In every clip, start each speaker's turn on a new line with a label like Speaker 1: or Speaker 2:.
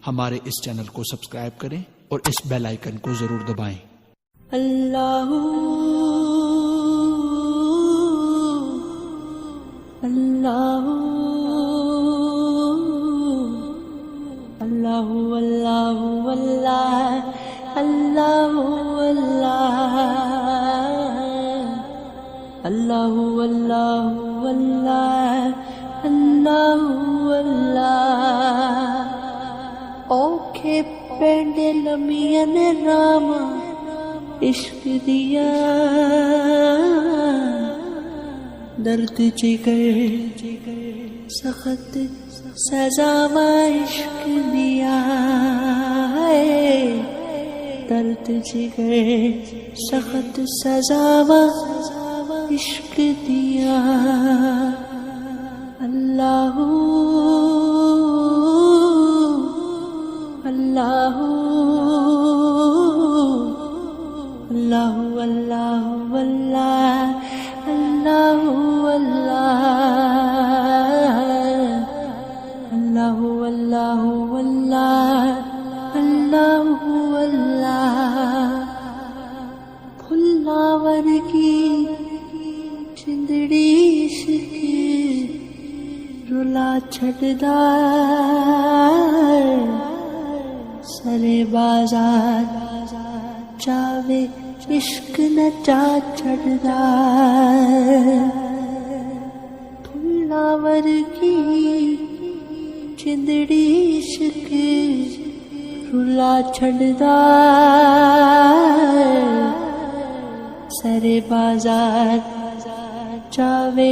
Speaker 1: हमारे इस चैनल को सब्सक्राइब करें और इस बेल आइकन को जरूर दबाएं।
Speaker 2: अल्लाहू अल्लाहू अल्लाहू अल्लाहू अल्लाहू अल्लाहू अल्लाहू अल्लाहू ओखे पेंडे लमिया ने रामा इश्क दिया दर्द जिगर सख्त सजावा इश्क दिया दर्द जिगर सख्त सजावा इश्क दिया अल्लाहू अल्लाहू अल्लाहू अल्लाहू अल्लाहू अल्लाहू अल्लाहू अल्लाहू फुल्लावर की चिंदड़ी इश्क रुला छड़दा सरे बाजार चावे इश्क नचा छड़दा फुल्लावर की चिंदड़ी इश्क रुला छड़दा सरे बाजार चावे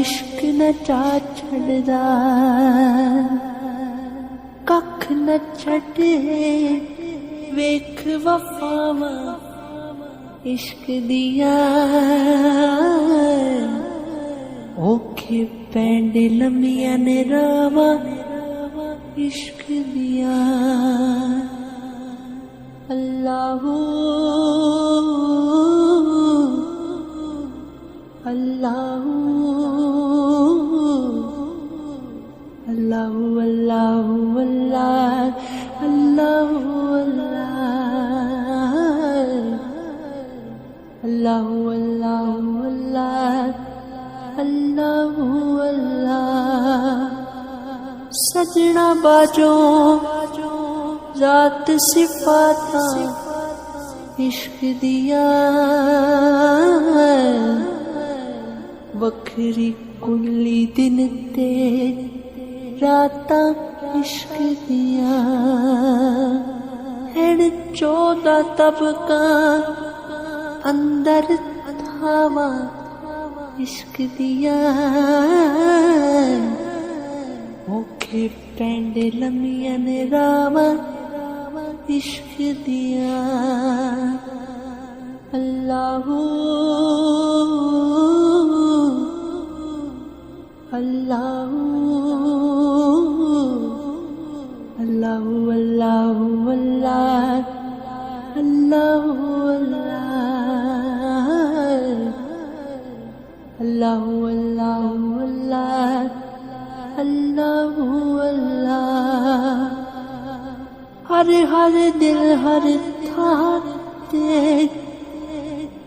Speaker 2: इश्क नचा छड़दा कख न छड़े वेख वफावा इश्क दिया ओखे पेंडे लमिया ने रावा इश्क दिया अल्लाहू अल्लाहू अल्लाहू अल्लाहू अल्लाहू अल्लाहू अल्लाहू अल्लाहू सजना बाजो जात सिफाता इश्क दिया बखरी कुली दिन ते राता इश्क दिया हेड़ 14 तबका अंदर थावा इश्क दिया ओखे पेंडे लमिया ने रावा इश्क दिया अल्लाहू अल्लाहू अल्लाहू अल्लाहू अल्लाहू अल्लाहू अल्लाहू अल्लाहू हर हर दिल हर था देख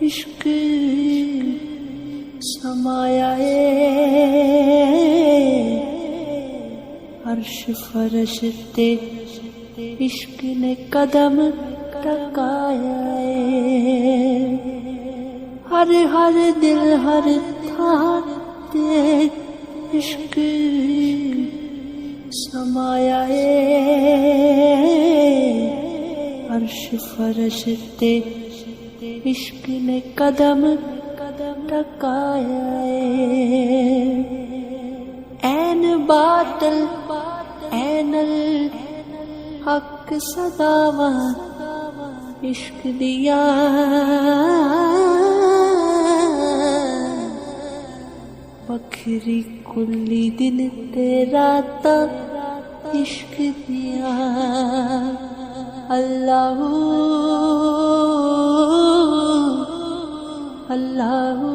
Speaker 2: इश्क समाया अर्श फरश ते इश्क ने कदम टकाया हर हर दिल हर था देख इश्क समाया अर्श फरश ते इश्क ने कदम टकाया ऐन बातल ऐनल हक सदावा इश्क दिया बखरी कुली दिन तेरा ता इश्क दिया अल्लाहू अल्लाहू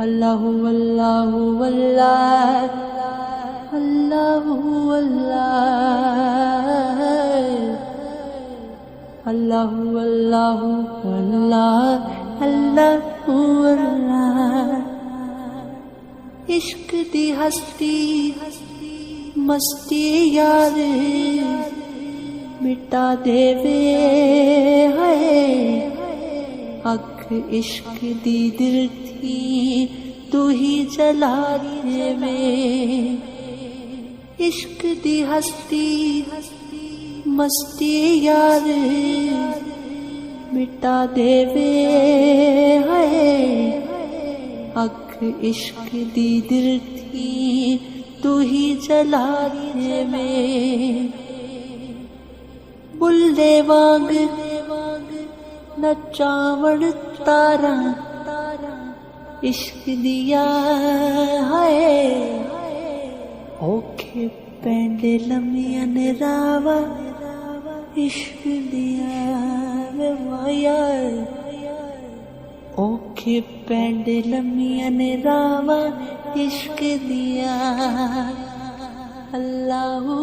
Speaker 2: अल्लाहू अल्लाहू अल्लाह अल्लाहु अल्लाह अल्लाहु अल्लाहु अल्लाह अल्लाहु अल्लाह। इश्क दी हस्ती मस्ती यार मिटा देवे है, अख इश्क दी दिल थी तू ही जला देवे। इश्क दी हस्ती मस्ती यार मिटा देवे है, अख इश्क दी दिल थी तू ही जला देवे। बुल्ले वांग नचावण तारा इश्क दिया है, औखे पैंडे लम्मियां ने रावा इश्क दिया वे माया। औखे पैंडे लम्मियां ने रावा इश्क दिया। अल्लाहू